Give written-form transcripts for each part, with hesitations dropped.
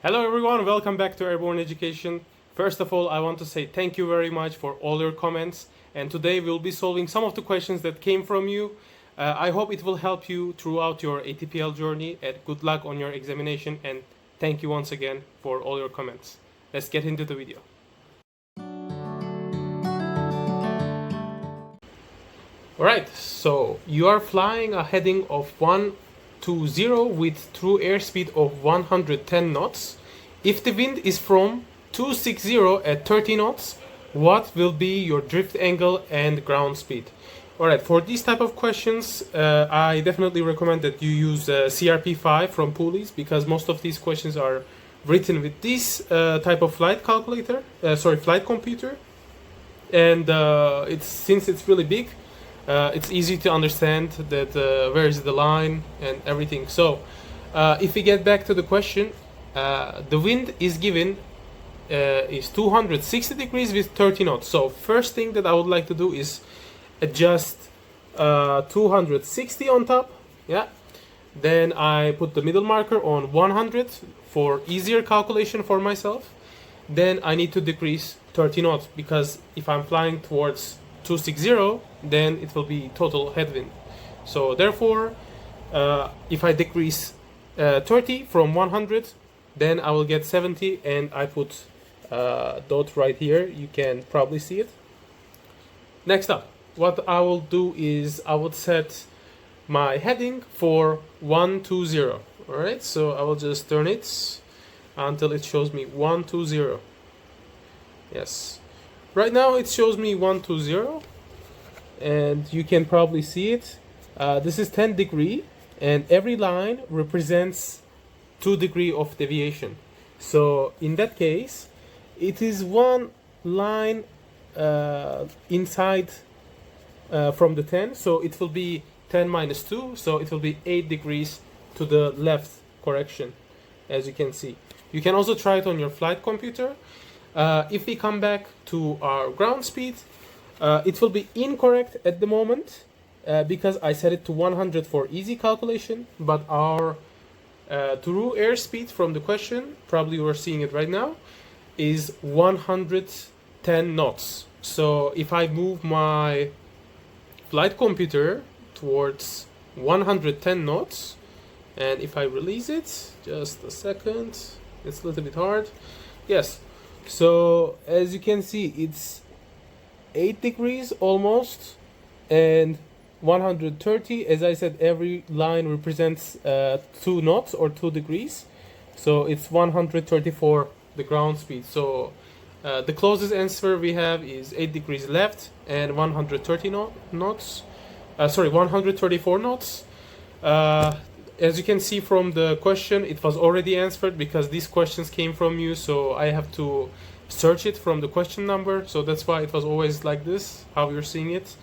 Hello everyone, welcome back to Airborne Education. First of all, I want to say thank you very much for all your comments, and today we'll be solving some of the questions that came from you. I hope it will help you throughout your ATPL journey, and good luck on your examination, and thank you once again for all your comments. Let's get into the video. Alright, so you are flying a heading of 120 with true airspeed of 110 knots. If the wind is from 260 at 30 knots, what will be your drift angle and ground speed? Alright, for these type of questions, I definitely recommend that you use CRP5 from Pulleys, because most of these questions are written with this type of flight calculator, flight computer, and since it's really big, it's easy to understand that where is the line and everything. So if we get back to the question, the wind is given is 260 degrees with 30 knots. So first thing that I would like to do is adjust 260 on top. Yeah. Then I put the middle marker on 100 for easier calculation for myself. Then I need to decrease 30 knots, because if I'm flying towards 260, then it will be total headwind. So therefore, if I decrease 30 from 100, then I will get 70, and I put dot right here. You can probably see it. Next up, what I will do is I will set my heading for 120. All right, so I will just turn it until it shows me 120. Yes, right now it shows me 120, and you can probably see it. This is 10 degree, and every line represents 2 degree of deviation. So in that case, it is one line inside from the 10, so it will be 10 minus 2, so it will be 8 degrees to the left correction, as you can see. You can also try it on your flight computer. If we come back to our ground speed, it will be incorrect at the moment because I set it to 100 for easy calculation, but our true airspeed from the question, probably you are seeing it right now, is 110 knots. So if I move my flight computer towards 110 knots, and if I release it, just a second, it's a little bit hard. Yes, so as you can see, it's 8 degrees almost, and 130. As I said, every line represents 2 knots or 2 degrees, so it's 134 the ground speed. So the closest answer we have is 8 degrees left and 130 knots. 134 knots. As you can see from the question, it was already answered because these questions came from you, so I have to search it from the question number. So that's why it was always like this, how you're seeing it.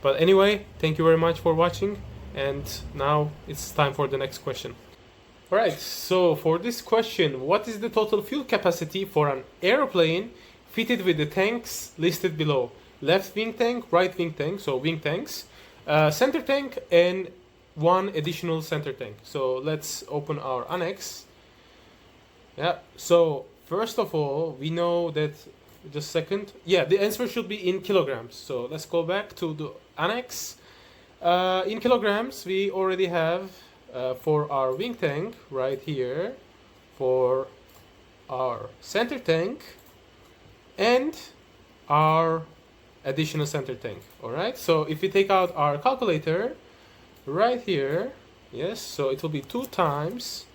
But anyway, thank you very much for watching, and now it's time for the next question. Alright, so for this question, what is the total fuel capacity for an airplane fitted with the tanks listed below? Left wing tank, right wing tank, so wing tanks, center tank, and one additional center tank. So let's open our annex. Yeah, so first of all, we know that, just a second, yeah, the answer should be in kilograms. So let's go back to the annex. In kilograms, we already have for our wing tank right here, for our center tank, and our additional center tank. All right, so if we take out our calculator right here, yes, so it will be 2 times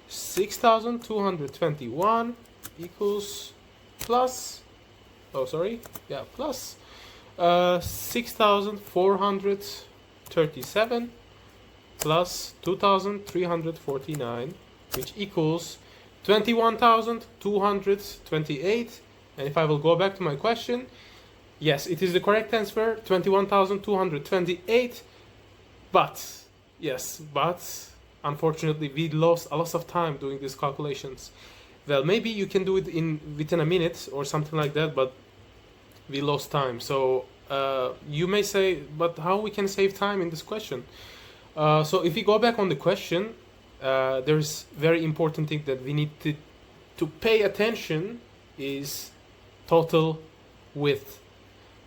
6,221 equals plus, plus 6,437 plus 2,349, which equals 21,228. And if I will go back to my question, yes, it is the correct answer, 21,228. But unfortunately we lost a lot of time doing these calculations. Well, maybe you can do it within a minute or something like that, but we lost time. So you may say, but how we can save time in this question? So if we go back on the question, there's very important thing that we need to to pay attention is total width.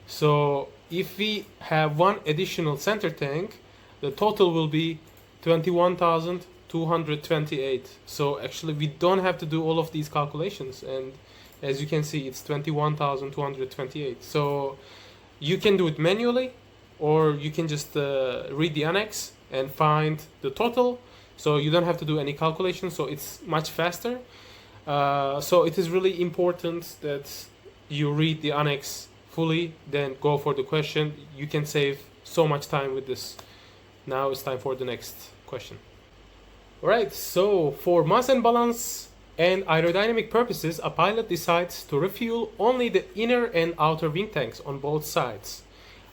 So if we have one additional center tank, the total will be 21,228. So actually we don't have to do all of these calculations, and as you can see, it's 21,228. So you can do it manually, or you can just read the annex and find the total. So you don't have to do any calculations, so it's much faster. So it is really important that you read the annex fully, then go for the question. You can save so much time with this. Now it's time for the next question. Alright, so for mass and balance and aerodynamic purposes, a pilot decides to refuel only the inner and outer wing tanks on both sides.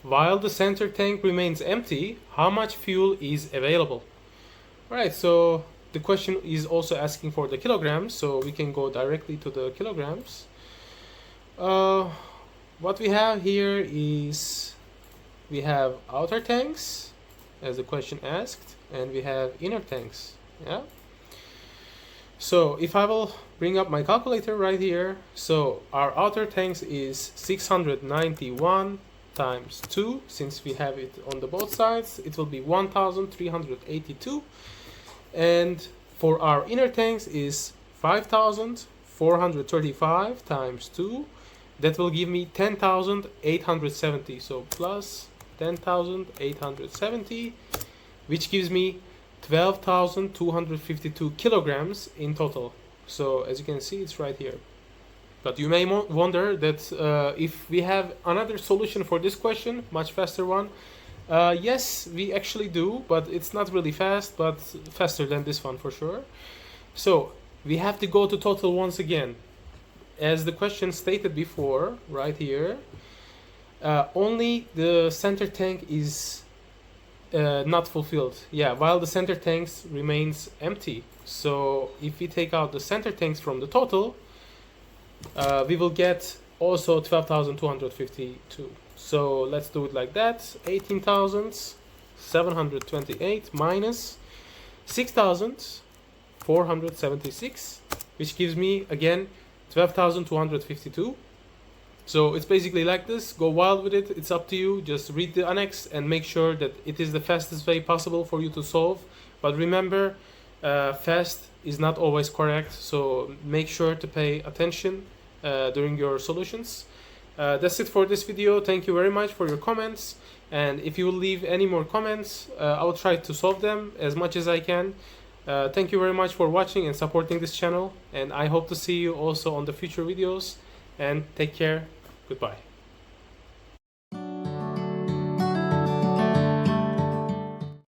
While the center tank remains empty, how much fuel is available? Alright, so the question is also asking for the kilograms, so we can go directly to the kilograms. What we have here is we have outer tanks, as the question asked, and we have inner tanks. Yeah. So if I will bring up my calculator right here, so our outer tanks is 691 times 2, since we have it on the both sides, it will be 1,382. And for our inner tanks is 5,435 times 2. That will give me 10,870. So plus 10,870, which gives me 12,252 kilograms in total. So as you can see, it's right here. But you may wonder that if we have another solution for this question, much faster one. Yes, we actually do, but it's not really fast, but faster than this one for sure. So we have to go to total once again. As the question stated before, right here, only the center tank is not fulfilled. Yeah, while the center tanks remains empty. So if we take out the center tanks from the total, we will get also 12,252. So let's do it like that. 18,728 minus 6,476, which gives me again 12,252. So it's basically like this. Go wild with it. It's up to you. Just read the annex and make sure that it is the fastest way possible for you to solve. But remember, fast is not always correct. So make sure to pay attention during your solutions. That's it for this video. Thank you very much for your comments. And if you will leave any more comments, I will try to solve them as much as I can. Thank you very much for watching and supporting this channel, and I hope to see you also on the future videos, and take care. Goodbye.